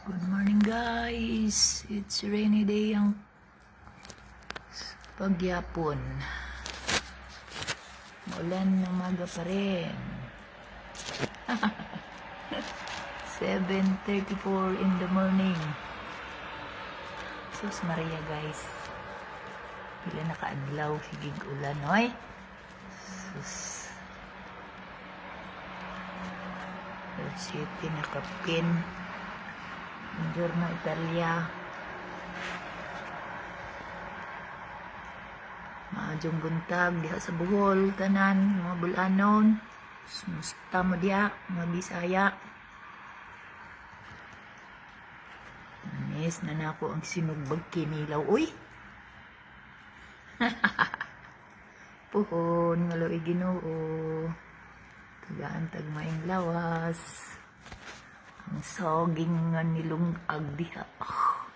Good morning guys. It's rainy day ang pagyapon. Maulan ng umaga pa rin. 7:34 in the morning. Sus Maria guys. Bila nakaadlaw higig ulan oy. Sus. City nakapin. Buongiorno Italia. Maadjong buntag diha sa Bohol, tanan, mga Bulanon. Musta mo diha, mga Bisaya. Miss na nako ang sinugbag kinilaw, uy. Puhon, ngaloy Ginoo. Tagaan tagmaing lawas. Ang saging nga nilungag diha. Oh,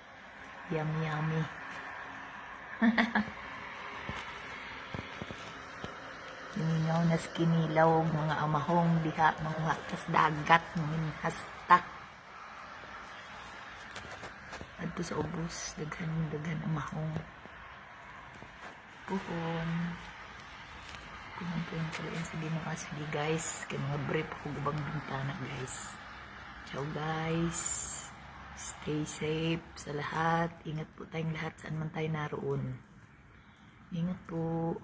yummy. Ningaw na skinilaw mga amahong diha, mga tas dagat, mga hasta. Adto sa ubos, daghan amahong. Puhon. Puhon kalain sa Ginoo. Sige guys, kay mga brief ko gubang bintana guys. Ciao guys. Stay safe sa lahat. Ingat po tayong lahat saan man tayo naroon. Ingat po.